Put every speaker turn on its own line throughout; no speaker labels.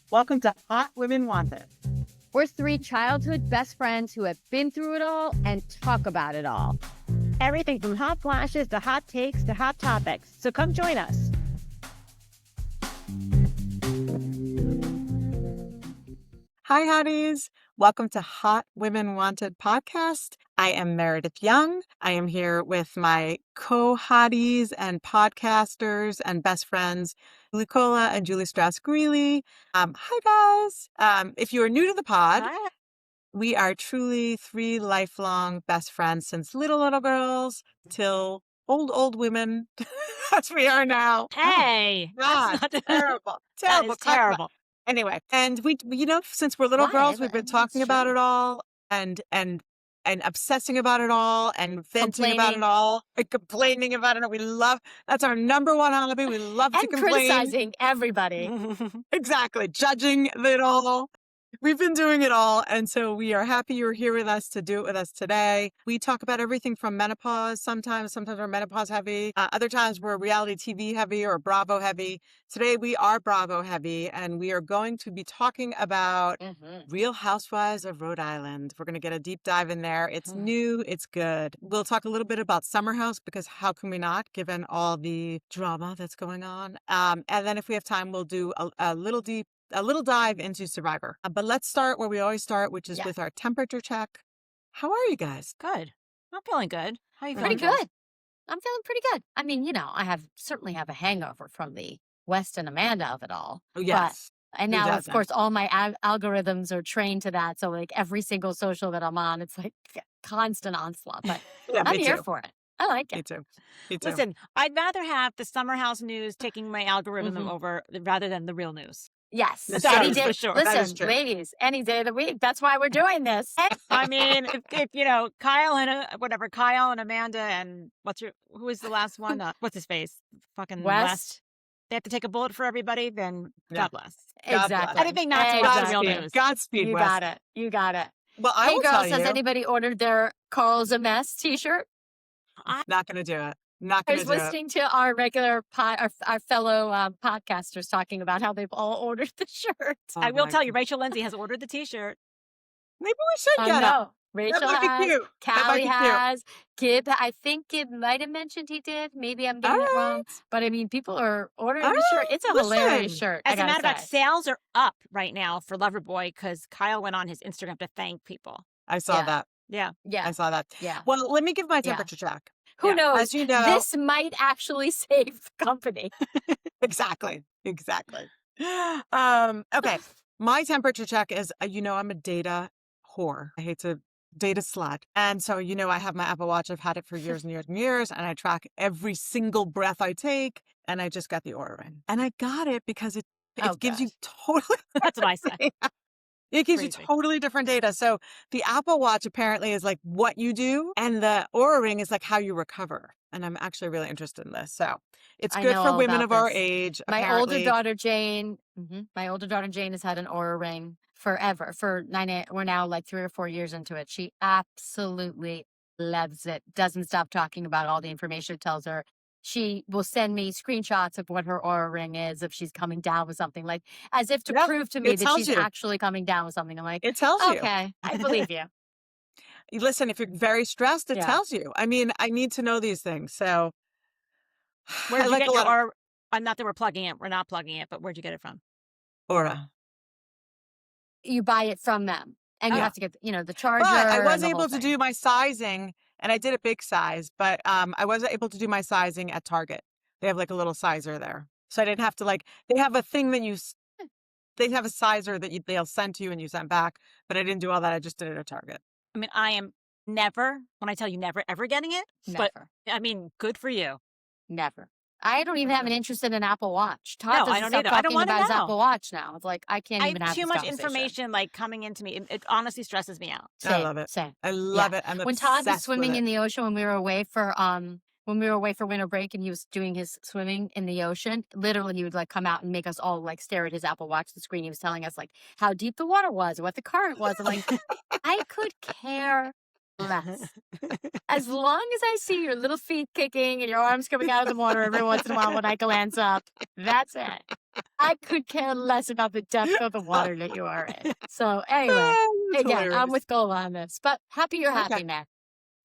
Welcome to Hot Women Wanted.
We're three childhood best friends who have been through it all and talk about it all.
Everything from hot flashes to hot takes to hot topics. So come join us.
Hi, Hotties. Welcome to Hot Women Wanted podcast. I am Meredith Young. I am here with my co-hotties and podcasters and best friends, Lucola and Julie Strauss-Greeley. Hi, guys. If you are new to the pod,
Hi.
we are truly three lifelong best friends since little girls till old women, as we are now.
Hey,
God,
that's not
terrible.
that is terrible.
Anyway, and we, since we're little girls, we've been talking about it all and obsessing about it all and venting about it all and complaining about it. That's our number one hobby. We love to complain.
Criticizing everybody.
Exactly. Judging it all. We've been doing it all. And so we are happy you're here with us to do it with us today. We talk about everything from menopause. Sometimes we're menopause heavy. Other times we're reality TV heavy or Bravo heavy. Today we are Bravo heavy, and we are going to be talking about Real Housewives of Rhode Island. We're going to get a deep dive in there. It's new. It's good. We'll talk a little bit about Summer House, because how can we not, given all the drama that's going on? And then if we have time, we'll do a little dive into Survivor. But let's start where we always start, which is with our temperature check. How are you guys?
Good. I'm feeling good. How are you
Pretty
feeling?
good. I'm feeling pretty good. I mean, I certainly have a hangover from the West and Amanda of it all.
Oh, yes.
And now, of course, all my algorithms are trained to that. So, like, every single social that I'm on, it's like constant onslaught. But I'm here for it. I like it.
Me too.
Listen, I'd rather have the Summer House news taking my algorithm over rather than the real news.
Yes.
Any day, for sure.
Listen, ladies, any day of the week. That's why we're doing this.
I mean, if Kyle and Amanda and who was the last one? What's his face? Fucking West. They have to take a bullet for everybody, then God bless.
Exactly.
Anything not to watch the real news.
Godspeed, West.
You got it.
Well, I will tell you.
Has anybody ordered their Carl's a Mess t-shirt?
Not going to do it. Not going to do it.
I was listening to our regular our fellow podcasters talking about how they've all ordered the shirt.
I will tell you, Rachel Lindsay has ordered the t-shirt.
Maybe we should get it.
Rachel
that might
has,
be cute.
Callie has, Gib. I think Gib might have mentioned he did. Maybe I'm getting it wrong. But I mean, people are ordering the shirt. It's a hilarious shirt.
As a matter of fact, sales are up right now for Loverboy because Kyle went on his Instagram to thank people.
I saw that.
Yeah.
I saw that.
Yeah.
Well, let me give my temperature check.
Who knows?
As you know,
this might actually save the company.
Exactly. Okay. My temperature check is, I'm a data whore. I hate to date a slut. And so, I have my Apple Watch. I've had it for years and years and years. And I track every single breath I take. And I just got the Oura Ring. And I got it because it gives you totally...
That's what I said.
It gives you totally different data. So the Apple Watch apparently is like what you do, and the Oura Ring is like how you recover. And I'm actually really interested in this. So it's good for women of our age.
My older daughter Jane has had an Oura Ring forever. We're now like 3 or 4 years into it. She absolutely loves it. Doesn't stop talking about all the information it tells her. She will send me screenshots of what her Oura Ring is if she's coming down with something, like as if to prove to me that she's actually coming down with something. I'm like,
it tells you.
Okay, I believe you.
Listen, if you're very stressed, it tells you. I mean, I need to know these things. So
where did you get your not that we're plugging it, we're not plugging it, but where'd you get it from?
Aura.
You buy it from them. And you have to get, the charger.
But I was able to do my sizing, and I did a big size, but I wasn't able to do my sizing at Target. They have like a little sizer there. So I didn't have to they have a thing that they have a sizer that they'll send to you and you send back, but I didn't do all that. I just did it at Target.
I mean, I am never, when I tell you never, ever getting it.
Never.
But I mean, good for you.
Never. I don't even have an interest in an Apple Watch.
Todd I don't either. I don't want
about his Apple Watch now. It's like I can't even have
too much information coming into me. It honestly stresses me out.
I love it.
Same.
I love it. I'm
when Todd was swimming
in
the ocean when we were away for winter break and he was doing his swimming in the ocean, literally he would come out and make us all stare at his Apple Watch, the screen. He was telling us how deep the water was, what the current was. I'm like, I could care less. As long as I see your little feet kicking and your arms coming out of the water every once in a while when I glance up, that's it. I could care less about the depth of the water that you are in. So anyway,
That's
again, I'm
hilarious.
with Gola on this, but happy you're happy,
Okay.
man.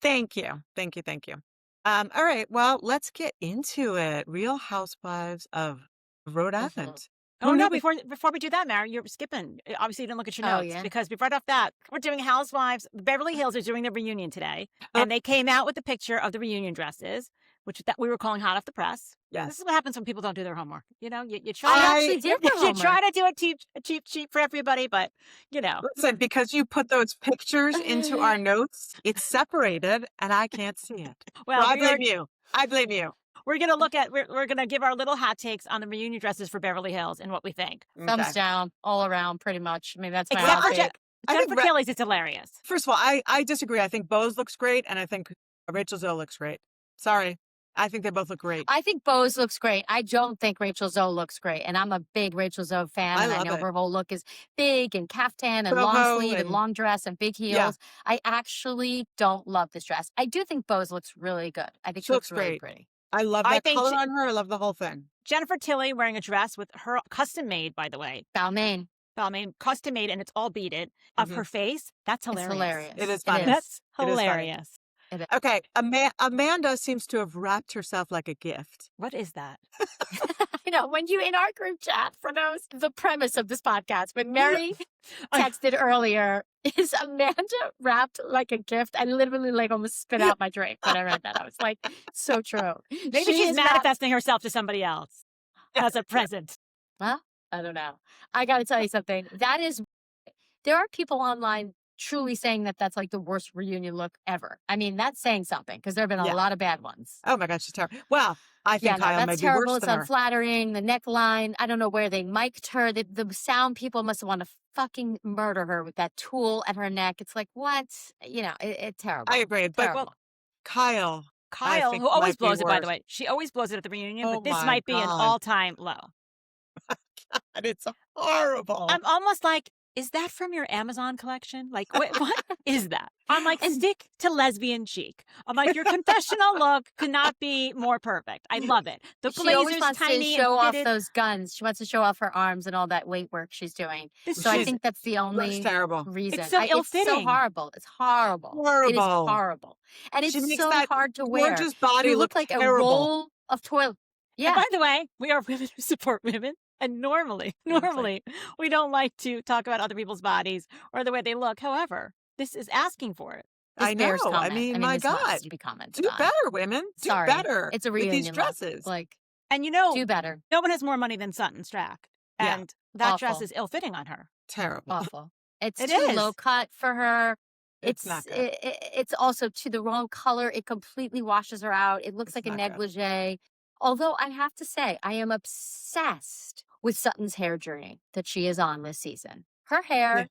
Thank you. Thank you. Thank you. All right. Well, let's get into it. Real Housewives of Rhode Island.
Oh,
Who
no,
knew?
before we do that, Mary, you're skipping. Obviously, you didn't look at your
Oh,
notes
yeah.
because right off that, we're doing Housewives. Beverly Hills is doing their reunion today,
Oh.
and they came out with the picture of the reunion dresses, which that we were calling hot off the press. This
Yes.
is what happens when people don't do their homework. You know, you
I
try
actually did their
you try
homework.
to do a cheap for everybody, but you know.
Listen, because you put those pictures into our notes, it's separated and I can't see it.
Well,
So I blame you. I blame you.
We're gonna look at we're gonna give our little hot takes on the reunion dresses for Beverly Hills and what we think.
Thumbs
Okay.
down all around, pretty much. I mean, that's my
Except
hot
for
take.
I think
Jennifer Kelly's, it's hilarious.
First of all, I disagree. I think Bose looks great, and I think Rachel Zoe looks great. Sorry. I think they both look great.
I think Bose looks great. I don't think Rachel Zoe looks great. And I'm a big Rachel Zoe fan.
I
and I
love
know
it.
her whole look is big and caftan and
Boho
long sleeve and
and-
long dress and big heels.
Yeah.
I actually don't love this dress. I do think Bose looks really good. I think
She
she looks
looks
really
great.
pretty.
I love
I
that
think
color
she-
on her. I love the whole thing.
Jennifer Tilly wearing a dress with her custom made, by the way.
Balmain.
Balmain, custom made, and it's all beaded of
Mhm.
her face. That's
It's
hilarious.
hilarious.
It is funny.
That's
It is funny.
hilarious.
Okay. Amanda seems to have wrapped herself like a gift.
What is that?
You know, when you in our group chat, for those, the premise of this podcast, when Mary texted earlier, is Amanda wrapped like a gift? I literally almost spit out my drink when I read that. I was like, so true.
Maybe
She
she's
is wrapped-
manifesting herself to somebody else as a present.
I don't know. I got to tell you something. There are people online truly saying that that's like the worst reunion look ever. I mean, that's saying something because there have been a
Yeah.
lot of bad ones.
Oh my gosh, she's terrible. Well, I think Kyle may
that's
be
terrible.
worse
It's
than her.
unflattering. The neckline. I don't know where they mic'd her. The sound people must have wanted to fucking murder her with that tool at her neck. It's like, what? You know, it's terrible.
I agree. But
Terrible.
Kyle,
Kyle,
think
who always
might be
blows it, by the
worse.
way. She always blows it at the reunion,
Oh
but this
my
might be an
God.
all-time low.
God, it's horrible.
I'm almost like, is that from your Amazon collection? Like, what is that? I'm like, stick to lesbian chic. I'm like, your confessional look could not be more perfect. I love it. The
She always
blazer's
wants
tiny
to show
and
off
fitted.
those guns. She wants to show off her arms and all that weight work she's doing.
This
So I
is-
think that's the
Looks
only
terrible.
reason.
so
It's so
ill-fitting.
horrible. It's horrible. It is
Horrible.
horrible. And
She
it's
makes
so
that
hard to wear.
Gorgeous body
You
look
look like a
terrible.
roll of toilet.
And
Yeah.
by the way, we are women who support women. And normally, we don't like to talk about other people's bodies or the way they look. However, this is asking for it.
This
I
bears
know. I
comment.
mean, my
this must
God.
be commented
Do
on.
better, women. Do
Sorry.
better.
It's a
with
reunion
these
look.
dresses.
Like,
And you know,
do better.
no one has more money than Sutton Strack.
Yeah.
And that dress
Awful.
is ill-fitting on her.
Terrible.
Awful. It's
It
too
is.
low cut for her.
It's not good.
It's also to the wrong color. It completely washes her out. It looks
It's
like a
not good.
negligee. Although I have to say, I am obsessed with Sutton's hair journey that she is on this season. Her hair
Yeah.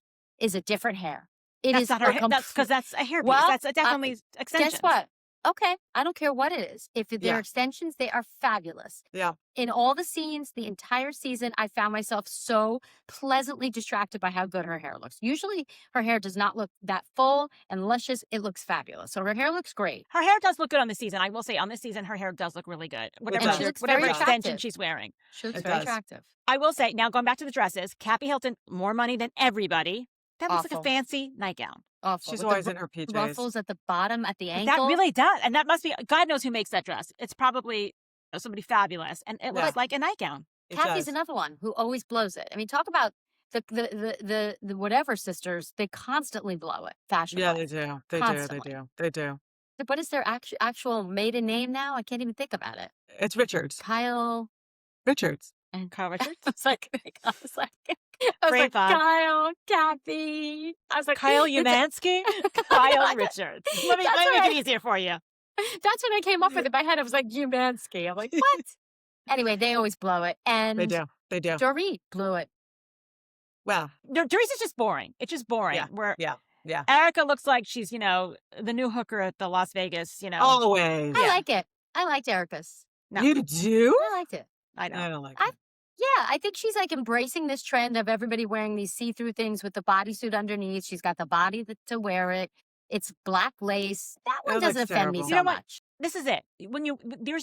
is a different hair. It
That's
is
not her
a
hair. That's because that's a hairpiece.
Well,
That's definitely extensions.
Guess what? Okay, I don't care what it is. If they're
Yeah.
extensions, they are fabulous.
Yeah.
In all the scenes, the entire season, I found myself so pleasantly distracted by how good her hair looks. Usually, her hair does not look that full and luscious. It looks fabulous. So her hair looks great.
Her hair does look good on this season. I will say, on this season, her hair does look really good. Whatever,
does.
She looks
whatever
very
extension
attractive.
she's wearing.
She looks
It
very
does.
attractive.
I will say, now going back to the dresses, Kathy Hilton, more money than everybody. That looks like a
Awful.
fancy nightgown.
Awful.
She's
With
always
the
in her PJs.
ruffles at the bottom, at the
But
ankle.
that really does. And that must be, God knows who makes that dress. It's probably somebody fabulous. And it
Yeah.
looks like a nightgown.
It
Kathy's
does.
another one who always blows it. I mean, talk about the whatever sisters. They constantly blow it fashion.
Yeah, they do. They do. They
Constantly.
do. They do.
What is their actual maiden name now? I can't even think about it.
It's Richards.
Kyle
Richards.
and
Kyle Richards?
I was like,
Brain fog.
Kyle, Kathy. I was like,
Kyle
it's-
Umansky? Kyle Richards. Let me
That's
make
right.
it easier for you.
That's what I came up with in my head. I was like, Umansky. I'm like, what? Anyway, they always blow it. And
They do. They do.
Dorit blew it.
Well,
No, Doris is just boring. It's just boring.
Yeah.
Where
yeah. Yeah.
Erica looks like she's, the new hooker at the Las Vegas,
Always.
I like it. I liked Erica's.
No.
You do?
I liked it.
I know.
I don't like
I-
it.
Yeah, I think she's like embracing this trend of everybody wearing these see-through things with the bodysuit underneath. She's got the body to wear it. It's black lace. That one
It looks
doesn't offend me
terrible.
so
You know what?
much.
This is it.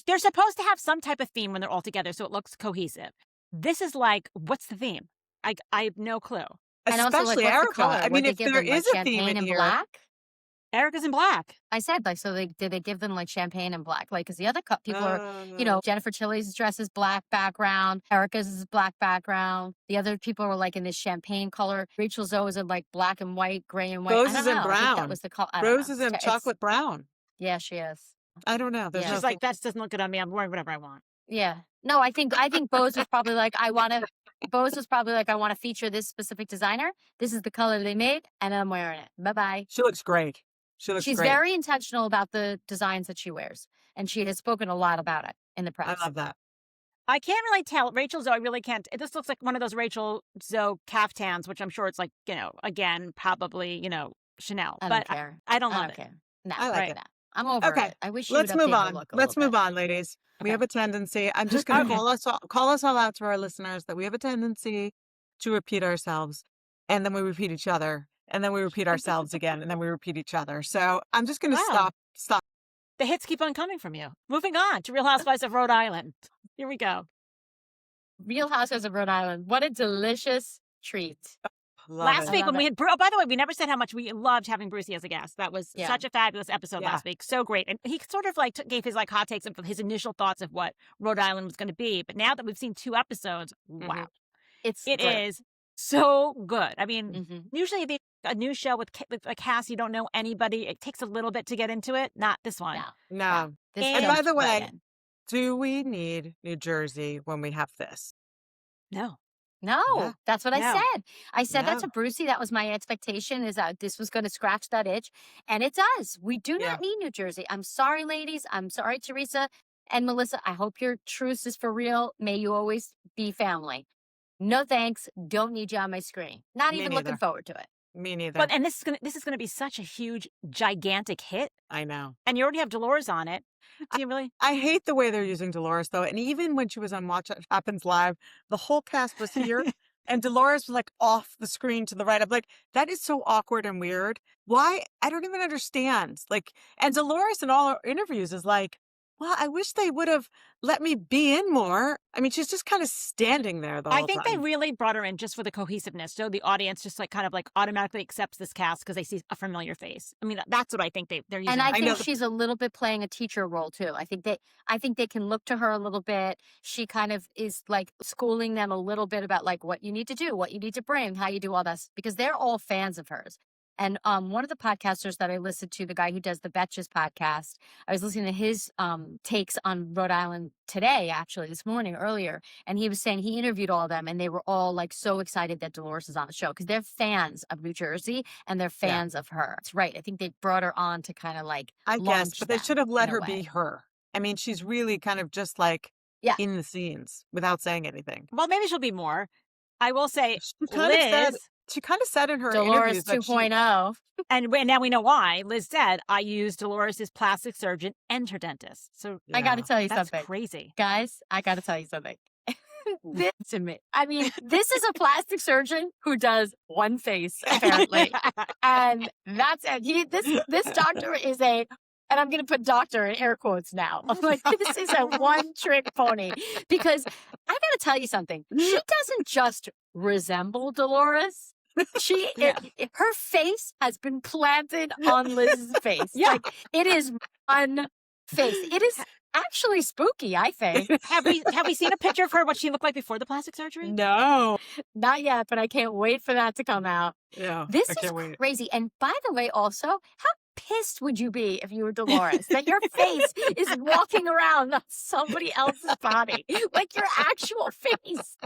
They're supposed to have some type of theme when they're all together so it looks cohesive. this is like, what's the theme? I have no clue.
And also, like,
Especially
what's the
Erica.
color?
I mean,
Would they
if
give
there
them, like,
is a theme
champagne
in
and
here.
black?
Erica's in black.
I said, like, so did they give them, like, champagne and black? Like, because the other people are, Jennifer Tilly's dress is black background. Erica's is black background. The other people were, like, in this champagne color. Rachel Zoe is in, like, black and white, gray and white.
Rose
I don't
is in
know. I think that
brown.
was the color.
Rose is in chocolate brown.
Yeah, she is.
I don't know. There's
Yeah.
no
She's like, that doesn't look good on me. I'm wearing whatever I want.
Yeah. No, I think Bose was probably like, Bose was probably like, I want to feature this specific designer. This is the color they made, and I'm wearing it. Bye-bye.
She looks great. She's great.
Very intentional about the designs that she wears, and she has spoken a lot about it in the press.
I love that.
I can't really tell. Rachel Zoe, I really can't. This looks like one of those Rachel Zoe caftans, which I'm sure it's like, again, probably, Chanel.
I don't care.
I don't
I
love
don't
it.
care. No,
I like it.
I'm over
Okay.
it. I wish
Let's move on. Let's move
on.
on, ladies. We
Okay.
have a tendency. I'm just going to
Okay.
call us all out to our listeners that we have a tendency to repeat ourselves, and then we repeat each other, and then we repeat ourselves again, and then we repeat each other. So I'm just going to
Wow.
stop.
The hits keep on coming from you. Moving on to Real Housewives of Rhode Island. Here we go.
Real Housewives of Rhode Island. What a delicious treat.
Last week when we had, by the way, we never said how much we loved having Brucey as a guest. That was
Yeah.
such a fabulous episode last week. So great. And he sort of like gave his like hot takes and his initial thoughts of what Rhode Island was going to be. But now that we've seen 2 episodes, wow. It is so good. I mean, usually a new show with a cast, you don't know anybody. It takes a little bit to get into it. Not this one.
No.
This
And
And by the
jumped right
way,
in.
do we need New Jersey when we have this?
No.
No,
Yeah.
that's what I
No.
said. I said that
No.
to Brucey. That was my expectation, is that this was going to scratch that itch. And it does. We do not need New Jersey. I'm sorry, ladies. I'm sorry, Teresa and Melissa. I hope your truce is for real. May you always be family. No thanks. Don't need you on my screen. Not
Me
even
neither.
looking forward to it.
Me neither.
But and this is gonna be such a huge, gigantic hit.
I know.
And you already have Dolores on it. Do you really?
I hate the way they're using Dolores, though. And even when she was on Watch What Happens Live, the whole cast was here. And Dolores was like off the screen to the right. I'm like, that is so awkward and weird. Why? I don't even understand. Like, and Dolores in all her interviews is like, well, I wish they would have let me be in more. I mean, she's just kind of standing there the whole
I think
time.
they really brought her in just for the cohesiveness. So the audience just like kind of like automatically accepts this cast because they see a familiar face. I mean, that's what I think they're using.
And I
her
think
for.
she's a little bit playing a teacher role too. I think they can look to her a little bit. She kind of is like schooling them a little bit about like what you need to do, what you need to bring, how you do all this, because they're all fans of hers. And one of the podcasters that I listened to, the guy who does the Betches podcast, I was listening to his takes on Rhode Island today, actually, this morning, earlier. And he was saying he interviewed all of them and they were all like so excited that Dolores is on the show because they're fans of New Jersey and they're fans of her. That's right. I think they brought her on to kind of like
I guess,
launch
but they
them
should have let
in a
her be
way.
her. I mean, she's really kind of just like in the scenes without saying anything.
Well, maybe she'll be more. I will say,
She kind of said in her
Dolores
interviews that
2.0.
and now we know why. Liz said, I used Dolores as plastic surgeon and her dentist. So
I got to tell you
that's
something.
crazy.
Guys, I got to tell you something. This is a plastic surgeon who does one face, apparently. And that's it. This doctor is and I'm going to put doctor in air quotes now. I'm like, this is a one-trick pony. Because I got to tell you something. She doesn't just resemble Dolores. Her face has been planted on Liz's face.
Yeah.
Like, it is one face. It is actually spooky, I think.
Have we seen a picture of her, what she looked like before the plastic surgery?
No.
Not yet, but I can't wait for that to come out.
Yeah.
This
I
is
can't wait.
crazy. And by the way, also, how pissed would you be if you were Dolores that your face is walking around on somebody else's body, like your actual face?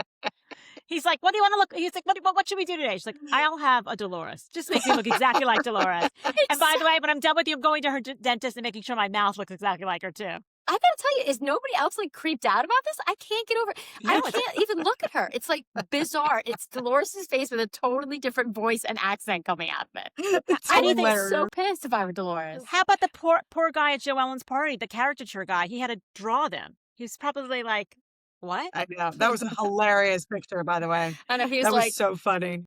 He's like, what do you want to look? He's like, what should we do today? She's like, I'll have a Dolores. Just make me look exactly like Dolores. And by the way, when I'm done with you, I'm going to her dentist and making sure my mouth looks exactly like her too.
I gotta tell you, is nobody else like creeped out about this? I can't get over it. I can't even look at her. It's like bizarre. It's Dolores' face with a totally different voice and accent coming out of it. I'd be so pissed if I were Dolores.
How about the poor guy at Joe Ellen's party, the caricature guy? He had to draw them. He was probably like, what?
I know. That was a hilarious picture, by the way.
I know, he was
That
like,
was so funny.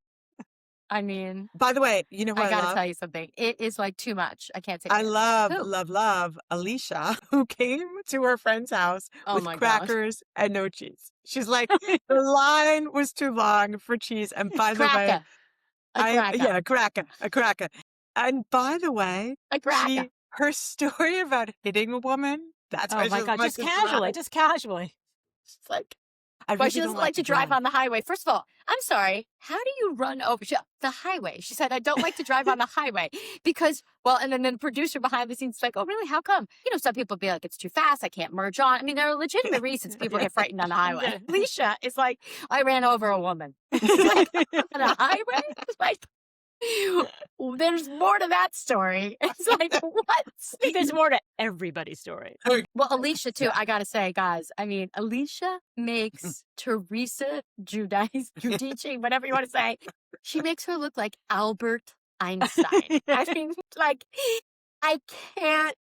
I mean,
By the way, you know who
I
I
gotta
love?
tell you something. It is like too much. I can't take
I
it.
love,
Who?
love Alicia, who came to her friend's house
Oh
with
my gosh.
crackers and no cheese. She's like, the line was too long for cheese. And by the way,
A
cracker. And by the way,
cracker.
her story about hitting a woman, that's why
Oh my
she's
God. Just casually. Just casually.
She's like,
I
well,
really
she
don't
doesn't like to drive
drive.
on the highway. First of all, I'm sorry. How do you run over the highway? She said, I don't like to drive on the highway because, well, and then the producer behind the scenes is like, oh, really? How come? You know, some people be like, it's too fast. I can't merge on. I mean, there are legitimate reasons people get frightened on the highway. Alicia is like, I ran over a woman. Like, on a highway? It's like, there's more to that story. It's like, what?
There's more to everybody's story.
Well, Alicia, too, I got to say, guys, I mean, Alicia makes Teresa Giudice, whatever you want to say, she makes her look like Albert Einstein. I mean, like, I can't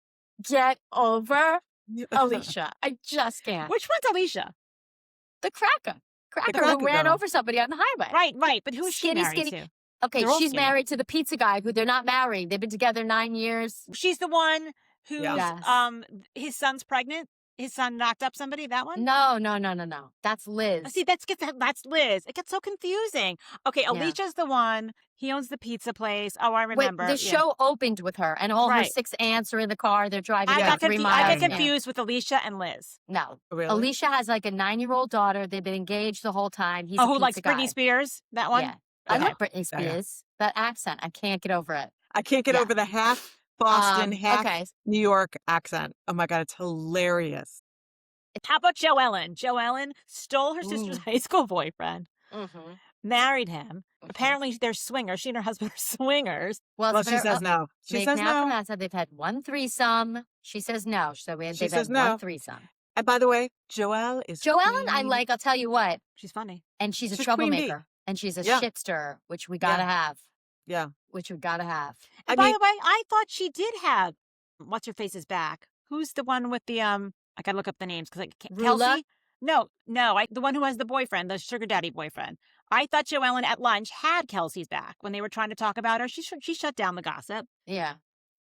get over Alicia. I just can't.
Which one's Alicia?
The cracker who ran over somebody on the highway.
Right. But who is she married to?
Okay, she's married to the pizza guy who they're not married. They've been together 9 years.
She's the one who's
Yes.
his son's pregnant. His son knocked up somebody. That one?
No. That's Liz.
See, that's Liz. It gets so confusing. Okay, Alicia's the one. He owns the pizza place. Oh, I remember.
The show opened with her, and all her 6 aunts are in the car. They're driving about 3 miles.
I get confused with Alicia and Liz.
No,
Really?
Alicia has like a 9-year-old daughter. They've been engaged the whole time. He's
who
a
likes
pizza guy.
Britney Spears? That one.
Yeah, I love Britney Spears. That accent, I can't get over it.
I can't get over the half Boston, half New York accent. Oh my God, it's hilarious.
How about Joe Ellen? Joe Ellen stole her sister's high school boyfriend, married him. Apparently, they're swingers. She and her husband are swingers.
Well, she says no. She says no.
I said they've had 1 threesome. She says no. So they've had 1 threesome.
And by the way, Joelle is
Joe Ellen, I like. I'll tell you what.
She's funny.
And she's a troublemaker. And she's a shitster, which we gotta have.
Yeah.
Which we gotta have.
And by the way, I thought she did have what's her face's back. Who's the one with the I gotta look up the names because I can't. Kelsey? No, the one who has the boyfriend, the sugar daddy boyfriend. I thought Joellen at lunch had Kelsey's back when they were trying to talk about her. She shut down the gossip.
Yeah.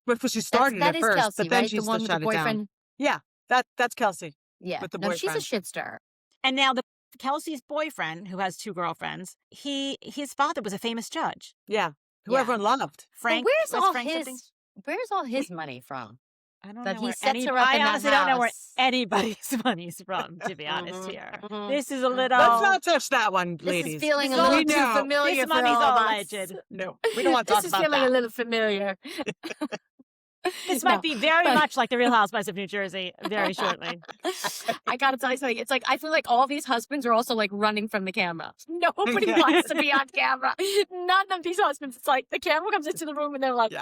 But she started
that
at
is
first,
Kelsey,
but then
right?
she
The one
still
with
shut
the
it down.
boyfriend.
Yeah, that's Kelsey.
Yeah.
With the
No,
boyfriend.
she's a shitster.
And now Kelsey's boyfriend, who has 2 girlfriends, his father was a famous judge.
Yeah. Who everyone loved.
Frank.
Where's all his money from?
I don't
that
know
he
where
sets her up in that
honestly don't know where
house.
anybody's money's from, to be honest here. This is a little...
Let's not touch that one, ladies.
This is feeling a little too familiar
this
for
money's
all
all
of us.
alleged.
No, we don't want to talk about that.
This is feeling a little familiar.
This might be very much like the Real Housewives of New Jersey very shortly.
I gotta tell you something. It's like, I feel like all these husbands are also like running from the camera. Nobody wants to be on camera. None of these husbands. It's like the camera comes into the room and they're like,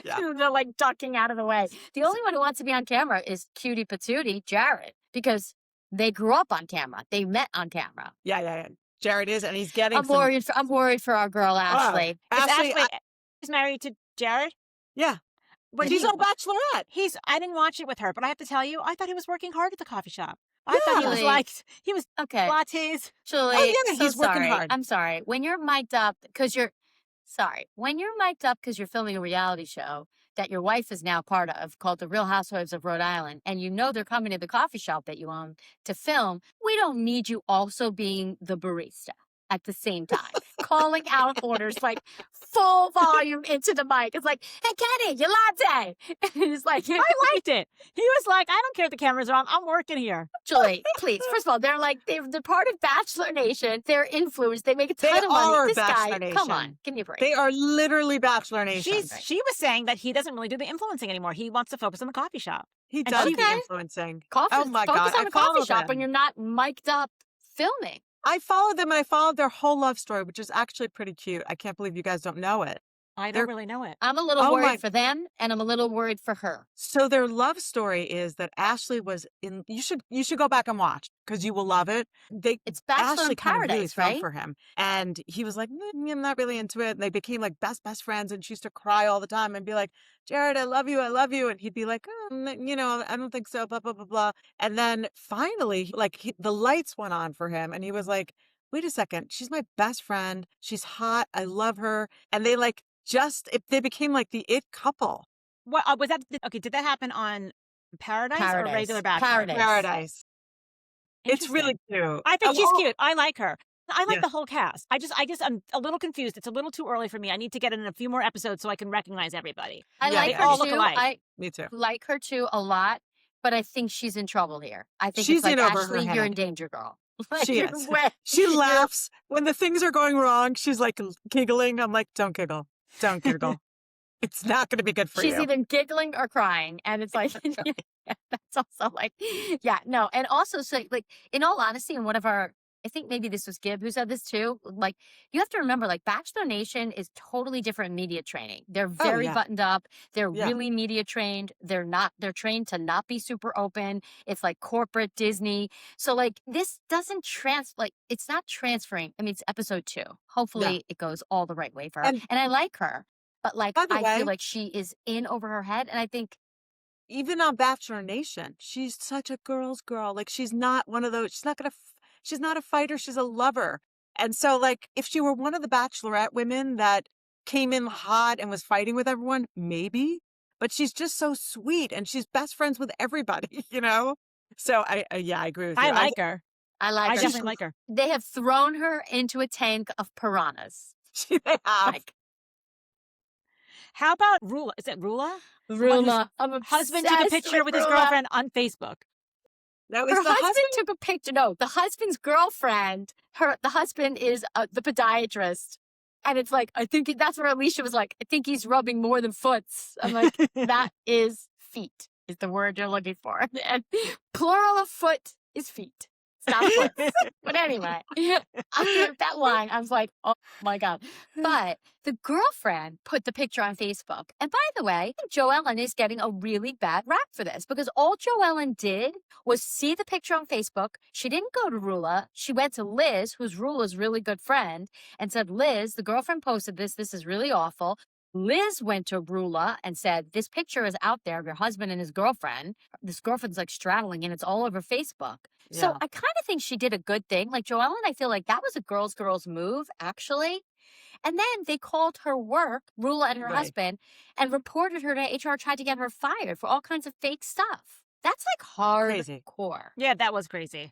they're like ducking out of the way. The only one who wants to be on camera is cutie patootie, Jared, because they grew up on camera. They met on camera.
Yeah. Jared is, and he's getting
I'm worried for our girl, Ashley.
Ashley is married to Jared?
Yeah.
But
he's on Bachelorette.
I didn't watch it with her, but I have to tell you, I thought he was working hard at the coffee shop. I thought he was lattes.
Julie,
he's working hard.
I'm sorry. When you're mic'd up because you're filming a reality show that your wife is now part of called The Real Housewives of Rhode Island, and you know they're coming to the coffee shop that you own to film, we don't need you also being the barista at the same time, calling out orders like full volume into the mic. It's like, hey, Kenny, your latte. It's like,
I liked it. He was like, I don't care if the cameras are on. I'm working here.
Julie, please. First of all, they're part of Bachelor Nation. They're influenced. They make a ton of money. This guy,
Nation.
Come on, give me a break.
They are literally Bachelor Nation.
She was saying that he doesn't really do the influencing anymore. He wants to focus on the coffee shop.
He does the influencing.
Oh my God. Focus on the coffee shop when you're not mic'd up filming.
I followed them and I followed their whole love story, which is actually pretty cute. I can't believe you guys don't know it.
I don't really know it.
I'm a little worried for them, and I'm a little worried for her.
So their love story is that Ashley was in. You should go back and watch because you will love it.
It's Bachelor
Ashley
in Paradise,
kind of really
right?
fell for him, and he was like, I'm not really into it. And they became like best friends, and she used to cry all the time and be like, Jared, I love you, and he'd be like, I don't think so, blah blah blah blah. And then finally, the lights went on for him, and he was like, wait a second, she's my best friend. She's hot. I love her. And they like they became like the it couple.
What was that? Okay, did that happen on Paradise or regular Bachelor?
Paradise. It's really cute.
I think she's cute. I like her. I like
Yeah.
the whole cast. I guess I'm a little confused. It's a little too early for me. I need to get in a few more episodes so I can recognize everybody.
I like
They all
her
look
too.
alike.
Me too.
Like her too a lot, but I think she's in trouble here. I think
She's
it's like,
in over her
Ashley, you're in
head.
danger, girl. Like,
She is. She laughs when the things are going wrong. She's like giggling. I'm like, don't giggle. Don't giggle. It's not going to be good for you.
She's either giggling or crying. And it's like, that's also like, yeah, no. And also, so like, in all honesty, in one of our, I think maybe this was Gib who said this too. Like, you have to remember, like, Bachelor Nation is totally different media training. They're very buttoned up. They're really media trained. They're trained to not be super open. It's like corporate Disney. So, like, this doesn't it's not transferring. I mean, it's episode 2. Hopefully it goes all the right way for her. And I like her. But, like, I feel like she is in over her head. And I think,
even on Bachelor Nation, she's such a girl's girl. Like, she's not one of those, she's not a fighter. She's a lover. And so, like, if she were one of the Bachelorette women that came in hot and was fighting with everyone, maybe. But she's just so sweet and she's best friends with everybody, you know? So, I agree with you.
I like her.
I
definitely like her.
They have thrown her into a tank of piranhas.
They have.
Like,
how about Rula? Is it Rula?
Rula.
Husband took a picture with his girlfriend on Facebook.
That was
her
the
husband took a picture. No, the husband's girlfriend. The husband is the podiatrist, and it's like, I think that's where Alicia was like, I think he's rubbing more than foots. I'm like, that is feet is the word you're looking for, and plural of foot is feet. It's not foot. But anyway, that line, I was like, oh my God. But the girlfriend put the picture on Facebook. And by the way, I think Joellen is getting a really bad rap for this because all Joellen did was see the picture on Facebook. She didn't go to Rula. She went to Liz, who's Rula's really good friend, and said, Liz, the girlfriend posted this. This is really awful. Liz went to Rula and said, this picture is out there of your husband and his girlfriend. This girlfriend's like straddling and it's all over Facebook. Yeah. So I kind of think she did a good thing. Like Joellen, I feel like that was a girl's move, actually. And then they called her work, Rula and her husband, and reported her to HR, tried to get her fired for all kinds of fake stuff. That's like hardcore.
Yeah, that was crazy.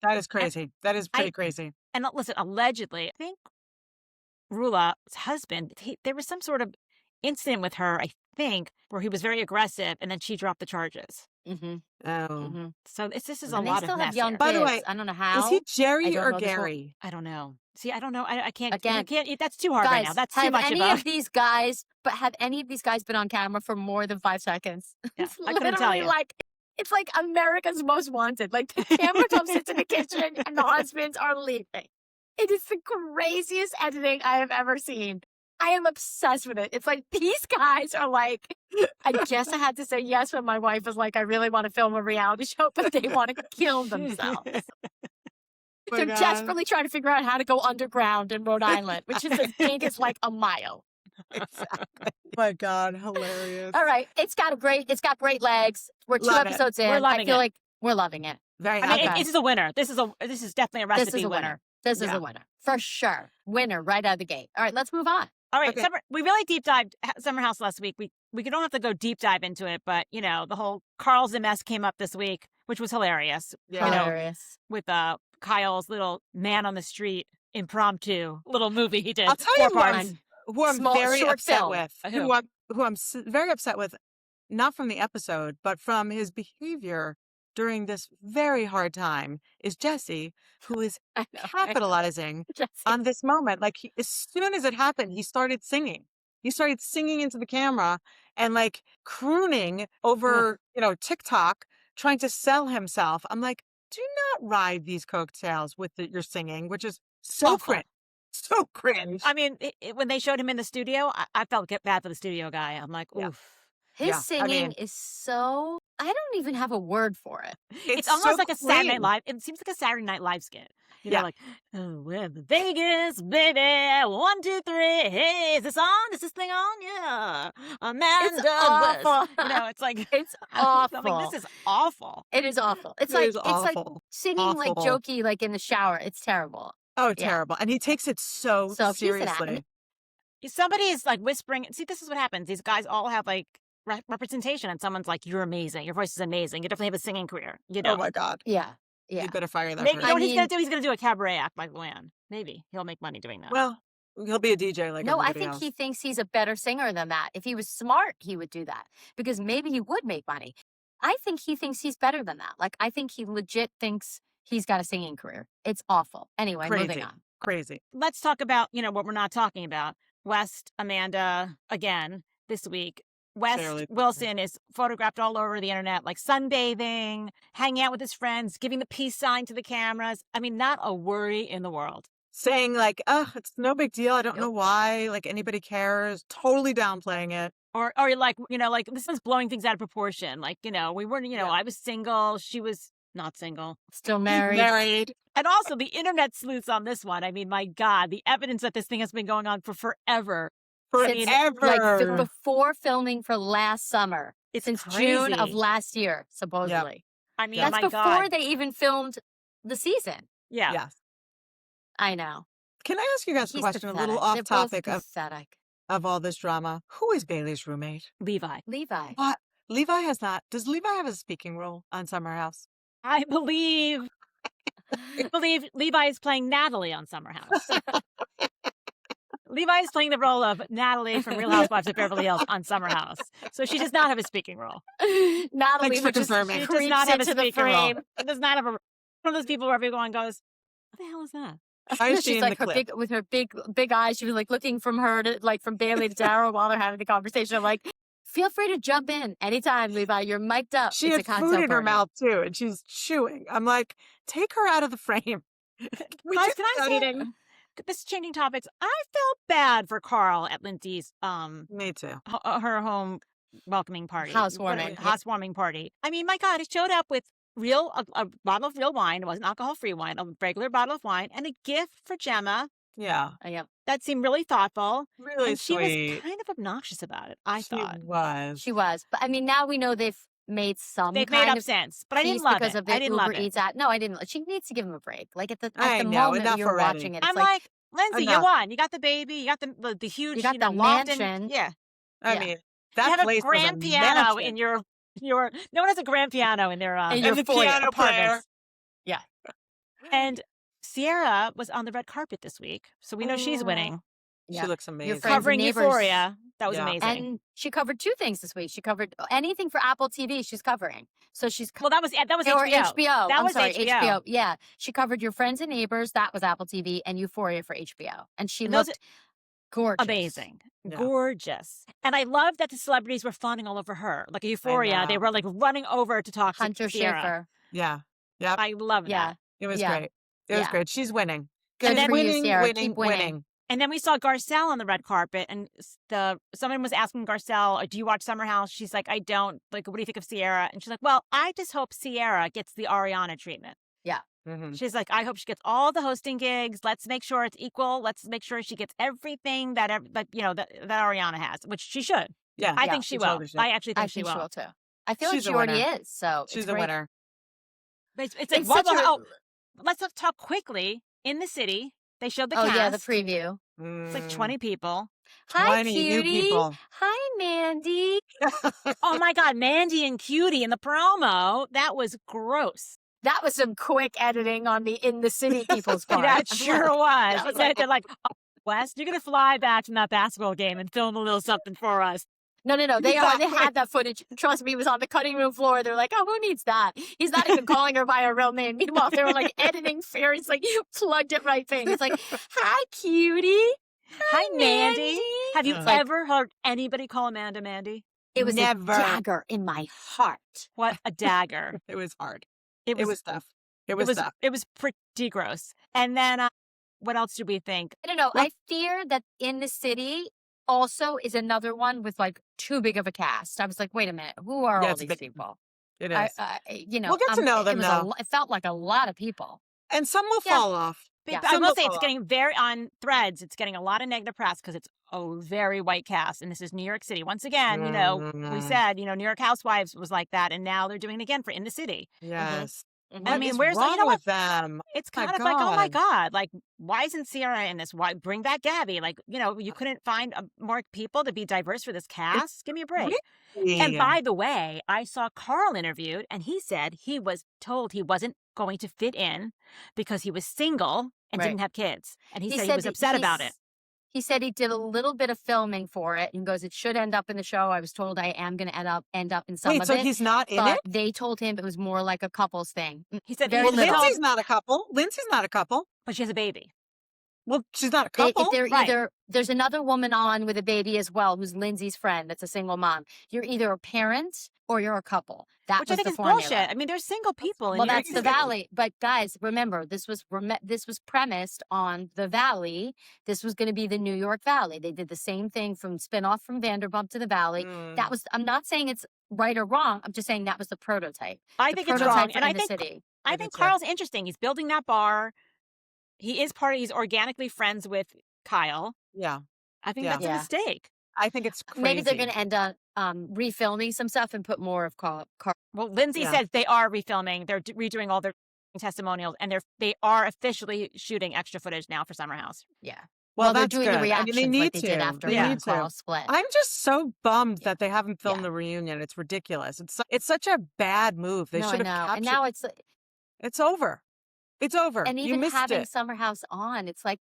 That is crazy. That is pretty crazy.
And listen, allegedly, I think Rula's husband, there was some sort of incident with her, I think, where he was very aggressive, and then she dropped the charges.
Mm-hmm.
Oh.
Mm-hmm.
So this is a lot of mess here.
By the way,
I don't know how.
Is he Jerry or Gary?
I don't know. See, I don't know. I can't.
Again,
I can't. That's too hard
guys,
right now. That's too much
have
about.
any of these guys been on camera for more than 5 seconds?
Yeah,
It's
I couldn't tell you.
like, it's like America's Most Wanted. Like the camera comes into the kitchen and the husbands are leaving. It is the craziest editing I have ever seen. I am obsessed with it. It's like these guys are like, I guess I had to say yes when my wife was like, I really want to film a reality show, but they want to kill themselves. They're desperately trying to figure out how to go underground in Rhode Island, which is as big as like a mile.
Exactly. Oh my God, hilarious.
All right. It's got great legs. We're 2 episodes in. I feel like we're loving it.
Very
I mean, this is a winner. This is definitely a recipe winner.
This is a winner. For sure. Winner right out of the gate. All right, let's move on.
All right, we really deep dived Summer House last week. We don't have to go deep dive into it, but you know, the whole Carl's a mess came up this week, which was hilarious.
Yeah.
Hilarious.
With Kyle's little man on the street impromptu little movie he did.
I'll tell you who I'm very upset with. Who I'm very upset with, not from the episode, but from his behavior during this very hard time, is Jesse, who is capitalizing on this moment. Like, as soon as it happened, he started singing. He started singing into the camera and like crooning over, TikTok, trying to sell himself. I'm like, do not ride these coattails with your singing, which is so cringe. So cringe.
I mean, when they showed him in the studio, I felt bad for the studio guy. I'm like, oof.
His singing is so, I don't even have a word for it.
It's almost so like a Saturday Night Live. It seems like a Saturday Night Live skit. You know, like, oh, we're in Vegas, baby. 1, 2, 3. Hey, is this on? Is this thing on? Yeah. Amanda.
It's awful.
It's like,
it's awful.
I mean, this is awful.
It is awful. It's like singing like jokey, like in the shower. It's terrible.
Oh, terrible. And he takes it so seriously.
Somebody is like whispering. See, this is what happens. These guys all have like representation, and someone's like, "You're amazing. Your voice is amazing. You definitely have a singing career." You know?
Oh my God.
Yeah. Yeah.
You better fire that
Maybe,
person.
you know what he's going to do? He's going to do a cabaret act like Luann. Maybe he'll make money doing that.
Well, he'll be a DJ like
No, I
everybody
think
else.
he thinks he's a better singer than that. If he was smart, he would do that because maybe he would make money. I think he thinks he's better than that. Like, I think he legit thinks he's got a singing career. It's awful. Anyway, moving on.
Crazy.
Let's talk about, what we're not talking about. West, Amanda, again, this week. West Wilson is photographed all over the internet, like sunbathing, hanging out with his friends, giving the peace sign to the cameras. I mean, not a worry in the world.
Saying like, oh, it's no big deal. I don't know why. Like anybody cares. Totally downplaying it.
Or like, like this is blowing things out of proportion. Like, we weren't, I was single. She was not single.
Still married.
And also the internet sleuths on this one. I mean, my God, the evidence that this thing has been going on for forever.
Like before filming for last summer. Since
crazy.
June of last year, supposedly.
Yep.
I mean,
that's
my
before
God.
they even filmed the season.
Yeah.
Yes.
I know.
Can I ask you guys a question,
pathetic.
a little off topic
of
all this drama? Who is Bailey's roommate?
Levi.
What? Levi has not. Does Levi have a speaking role on Summer House?
I believe Levi is playing Natalie on Summer House. Levi is playing the role of Natalie from Real Housewives of Beverly Hills on Summer House. So she does not have a speaking role.
Natalie
She does not
have a speaking role.
It
Does not have one of those people where everyone goes, "What the hell is that?"
Why is she
She's
in
like
the clip?
with her big eyes. She was like looking from her to like from Bailey to Dara while they're having the conversation. I'm like, feel free to jump in anytime, Levi. You're mic'd up.
She
It's
had
a
food in her
party.
mouth too, and she's chewing. I'm like, take her out of the frame.
Guys, can I say, this is changing topics. I felt bad for Carl at Lindsay's
Me too.
her home welcoming party,
housewarming
party. I mean, my God, it showed up with a bottle of real wine. It wasn't alcohol-free wine, a regular bottle of wine, and a gift for Gemma.
Yeah.
That seemed really thoughtful.
Really
and she
sweet.
was kind of obnoxious about it, I thought.
She
was. But I mean, now we know they've made
made up sense, but I didn't love
because
it.
of the Uber Eats ad. No, I didn't. She needs to give him a break. Like at the moment when you're watching it, it's
I'm like, Lindsay,
enough.
you won. You got the baby. You got the huge.
You got the
Lofton.
mansion.
Yeah.
I mean, that
you have
place
a grand
was a
piano
mansion.
in your. No one has a grand piano in their
in your
the
foyer
piano player.
apartments. Yeah.
And Sierra was on the red carpet this week, so we know she's winning.
She looks amazing.
friends and
Covering
neighbors.
Euphoria. That was
Yeah.
amazing.
And she covered 2 things this week. She covered anything for Apple TV. She's covering. So she's
well, that was
or
HBO.
HBO.
That
I'm
was
sorry,
HBO.
Yeah, she covered Your Friends and Neighbors. That was Apple TV, and Euphoria for HBO. And she
Those
looked gorgeous,
amazing,
Yeah.
gorgeous. And I love that the celebrities were fawning all over her, like Euphoria. They were like running over to talk
Hunter
to Sierra.
Schafer.
Yeah. Yeah.
I love that.
It was
Yeah.
great. It was great. She's winning.
Good
And then
for you,
winning,
Sierra.
winning,
Keep winning.
winning.
And then we saw Garcelle on the red carpet, and someone was asking Garcelle, "Do you watch Summer House?" She's like, "I don't. Like, what do you think of Sierra?" And she's like, "Well, I just hope Sierra gets the Ariana treatment."
Yeah.
Mm-hmm.
She's like, "I hope she gets all the hosting gigs. Let's make sure it's equal. Let's make sure she gets everything that Ariana has, which she should."
Yeah.
I think she will.
totally should.
I actually think
I
she
think
will.
she will too. I feel like
She's
she
a
already
winner.
is. So
She's
it's
a
great.
winner.
But it's like,
It's such
let's talk quickly. In the city, they showed the
Oh
cast.
yeah, the preview.
It's like 20 people.
Hi,
20 new
cutie.
people.
Hi, Mandy.
Oh my God, Mandy and Cutie in the promo. That was gross.
That was some quick editing on the in the city people's part.
That sure was.
That was
They're like, "Oh, West, you're going to fly back from that basketball game and film a little something for us.
No. They had that footage. Trust me, it was on the cutting room floor. They're like, oh, who needs that? He's not even calling her by her real name. Meanwhile, they were like editing fairies, like plugged it right in. It's like, hi, cutie.
Hi, Mandy. Have you
It's
like-
ever heard anybody call Amanda Mandy?
It was
Never.
a dagger in my heart.
What a dagger.
It was hard.
It
It was tough. It was tough.
It was pretty gross. And then what else did we think?
I don't know. I fear that in the city also is another one with like too big of a cast. I was like, wait a minute, who are
Yeah,
all
it's
these
big.
people?
It is.
We'll
get to know them, though.
It felt like a lot of people.
And some will
Yeah.
fall off.
Yeah.
I
Some
will
will
say
fall
it's
off.
getting on Threads. It's getting a lot of negative press because it's a very white cast, and this is New York City. Once again, we said, New York Housewives was like that, and now they're doing it again for In the City.
Yes. What is wrong with them?
It's kind of like, oh my God, like, why isn't Ciara in this? Why bring back Gabby? Like, you couldn't find more people to be diverse for this cast? Give me a break.
Really?
And by the way, I saw Carl interviewed, and he said he was told he wasn't going to fit in because he was single and didn't have kids. And he said he was upset about it.
He said he did a little bit of filming for it and goes, it should end up in the show. I was told I am going to end up in some of it.
Wait, so he's not in it?
They told him it was more like a couples thing.
He said,
Lindsay's not a couple. Lindsay's not a couple.
But she has a baby.
Well, she's not a couple.
There's another woman on with a baby as well, who's Lindsay's friend. That's a single mom. You're either a parent or you're a couple.
Which I think is bullshit. I mean, there's single people.
Well, that's the Valley. But guys, remember, this was premised on the Valley. This was going to be the New York Valley. They did the same thing from spinoff from Vanderpump to the Valley. That was. I'm not saying it's right or wrong. I'm just saying that was the prototype.
I think it's wrong. And I think Carl's interesting. He's building that bar. He's organically friends with Kyle.
Yeah.
I think that's a mistake.
I think it's crazy.
Maybe they're going to end up refilming some stuff and put more of Carl.
Well, Lindsay says they are refilming. They're redoing all their testimonials, and they are officially shooting extra footage now for Summer House.
Yeah.
Well,
they're
that's
doing
good.
the reactions
they need
like they
to.
did after Carl split.
I'm just so bummed that they haven't filmed the reunion. It's ridiculous. It's such a bad move. They should have captured.
And now it's
over. It's over.
And even having Summer House on, it's hard.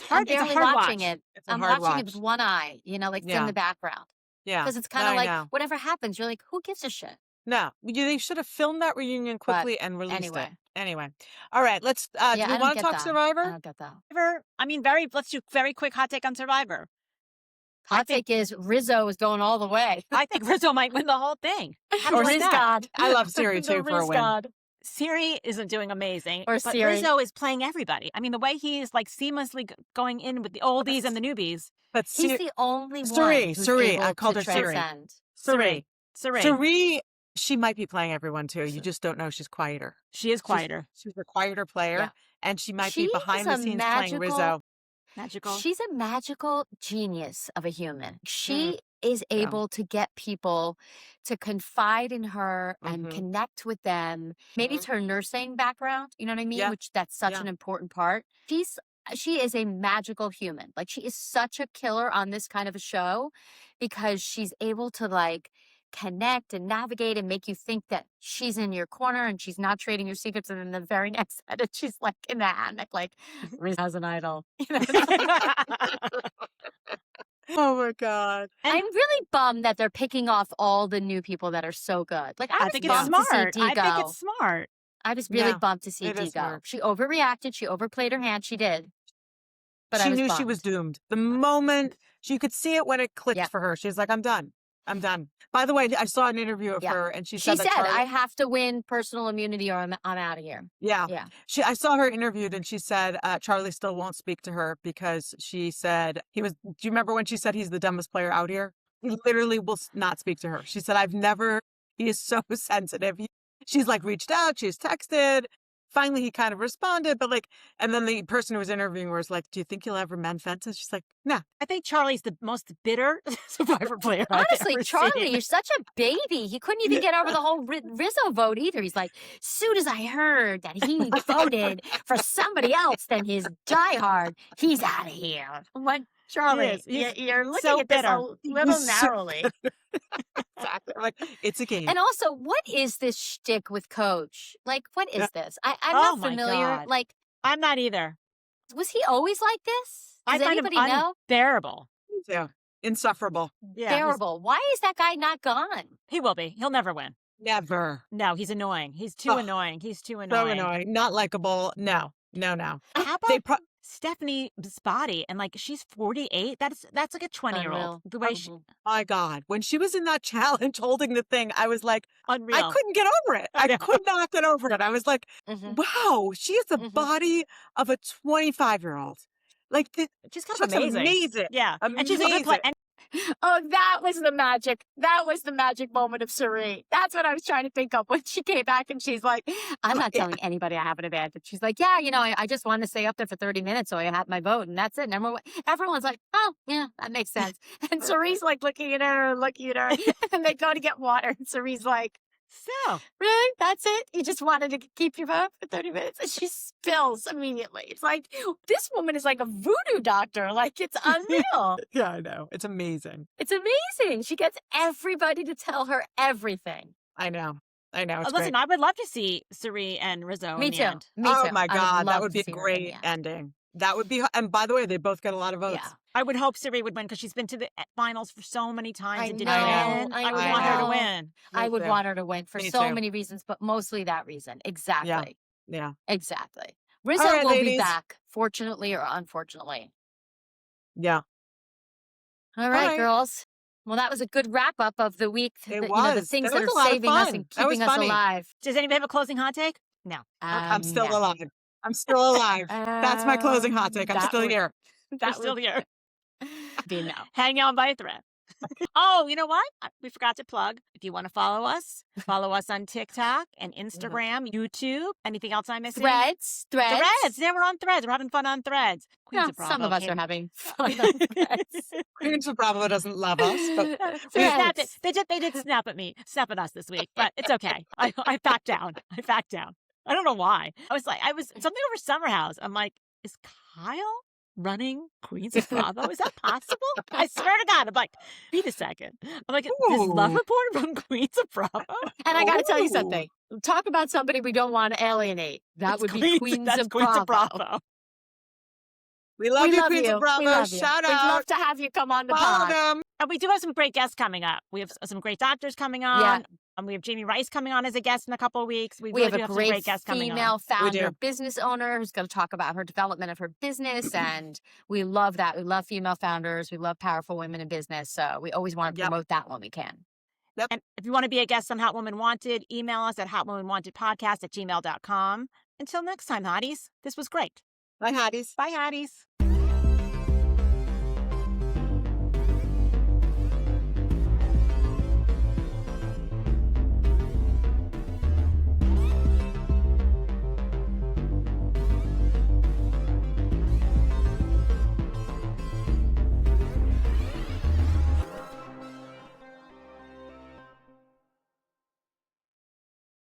I'm barely watching
it. I'm watching it with one eye, in the background.
Yeah.
Because it's kind of like whatever happens, you're like, who gives a shit?
No, they should have filmed that reunion quickly and released it. Anyway. All right, let's do you want to talk Survivor?
I don't get that.
I mean, let's do very quick hot take on Survivor.
Hot take is Rizzo is going all the way.
I think Rizzo might win the whole thing.
Or Riz God.
I love Siri too for a win.
God.
Siri isn't doing amazing,
but
Rizzo is playing everybody. I mean, the way he's like seamlessly going in with the oldies and the newbies.
But
he's the only
one. Siri, I called her
Siri.
Siri, she might be playing everyone too. You just don't know she's quieter.
She is quieter.
She's a quieter player, and she might be behind the scenes playing Rizzo.
Magical.
She's a magical genius of a human. She is able to get people to confide in her and connect with them. Maybe it's her nursing background, you know what I mean?
Yeah.
Which that's such an important part. She is a magical human. Like, she is such a killer on this kind of a show because she's able to connect and navigate and make you think that she's in your corner and she's not trading your secrets. And then the very next edit, she's in the hammock, Riz has an idol.
Oh my God.
I'm really bummed that they're picking off all the new people that are so good.
I think it's smart. I think it's smart.
I was really bummed to see Dee go. She overreacted. She overplayed her hand. She did. But
she knew she was doomed. The moment she could see it when it clicked for her, she's like, I'm done. By the way, I saw an interview of her, and she said,
I have to win personal immunity or I'm out of here.
Yeah. I saw her interviewed, and she said Charlie still won't speak to her because she said do you remember when she said he's the dumbest player out here? He literally will not speak to her. She said, he is so sensitive. She's reached out, she's texted. Finally, he kind of responded, but and then the person who was interviewing her was like, do you think you'll ever mend fences? She's like, nah.
I think Charlie's the most bitter Survivor player.
Honestly, Charlie, you're such a baby. He couldn't even get over the whole Rizzo vote either. He's like, soon as I heard that he voted for somebody else than his diehard, he's out of here. What? Charlie, you're looking
so
at this
bitter.
a little narrowly.
Exactly. It's a game.
And also, what is this shtick with Coach? What is this? I'm not familiar.
God. I'm not either.
Was he always like this? Does anybody know?
Unbearable.
Yeah. Insufferable.
Yeah. Bearable. Why is that guy not gone?
He will be. He'll never win.
Never.
No, he's annoying. He's too annoying. He's too annoying.
So annoying. Not likable. No.
How about Stephanie's body? And she's 48. That's like a 20-year-old. The way she.
My God, when she was in that challenge holding the thing, I was like,
unreal.
I couldn't get over it. I could not get over it. I was like, wow, she has the body of a 25-year-old.
She's kind of amazing. Yeah,
amazing.
And she's a good player.
Oh, that was the magic. That was the magic moment of Suri. That's what I was trying to think of when she came back and she's like, I'm not telling anybody I have an advantage. She's like, yeah, I just want to stay up there for 30 minutes so I have my vote. And that's it. And everyone's like, oh, yeah, that makes sense. And Suri's looking at her. And they go to get water. And Suri's like,
So,
really? That's it? You just wanted to keep you up for 30 minutes? And she spills immediately. It's like, this woman is like a voodoo doctor. Like, it's unreal.
Yeah, I know. It's amazing.
It's amazing. She gets everybody to tell her everything.
I know. It's
listen,
great.
I would love to see Cirie and Rizzo
Me
in the
too.
end.
Me too.
Oh my God, that would be a
to see her in
great
the end.
ending. That would be, and by the way, they both get a lot of votes.
Yeah.
I would hope Cirie would win because she's been to the finals for so many times
I
and didn't
know,
win.
I
I would want her to
know.
win.
I would
too.
want her to win for
Me
so
too.
many reasons, but mostly that reason. Exactly.
Yeah.
Exactly. Rizzo
right,
will
ladies.
be back, fortunately or unfortunately.
Yeah.
All right,
right.
girls. Well, that was a good wrap up of the week.
It
The
was.
things
That
that
was a
are
lot of
saving us
fun.
and
That was
keeping us
funny.
alive.
Does anybody have a closing hot take? No.
I'm still
no.
alive. I'm still alive. That's my closing hot take. I'm
that
still
would-
here.
We're
That
still
would
here.
be no.
Hang on by a thread. Oh, you know what? We forgot to plug. If you want to follow us on TikTok and Instagram, YouTube. Anything else I'm missing?
Threads.
Yeah, we're on Threads. We're having fun on Threads. Queens
Yeah,
of Bravo
some of us
came-
are having fun on Threads.
Queens of Bravo doesn't love us, but
They snapped
Threads.
it. They did snap at us this week, but it's okay. I backed down. I don't know why. I was something over Summer House. I'm like, is Kyle running Queens of Bravo? Is that possible? I swear to God. I'm like, wait a second. I'm like, this love
Ooh.
reporter from Queens of Bravo?
And I got to tell you
Ooh.
something. Talk about somebody we don't want to alienate. That would be Queens
That's
of
Queens of
Bravo.
Bravo.
we love
We
you,
love
Queens
you.
of Bravo.
We love you.
Shout
We'd
out.
love to have you come on the
Follow
pod.
them.
And we do have some great guests coming up. We have some great doctors coming on.
Yeah.
We have Jamie Rice coming on as a guest in a couple of weeks.
We
really
have
do
a
some
great
guests coming on.
female founder,
do.
business owner who's going to talk about her development of her business. And we love that. We love female founders. We love powerful women in business. So we always want to
Yep.
promote that when we can.
And if you want to be a guest on Hot Woman Wanted, email us at hotwomenwantedpodcast@gmail.com. Until next time, hotties, this was great.
Bye, Hotties.
Bye, hotties.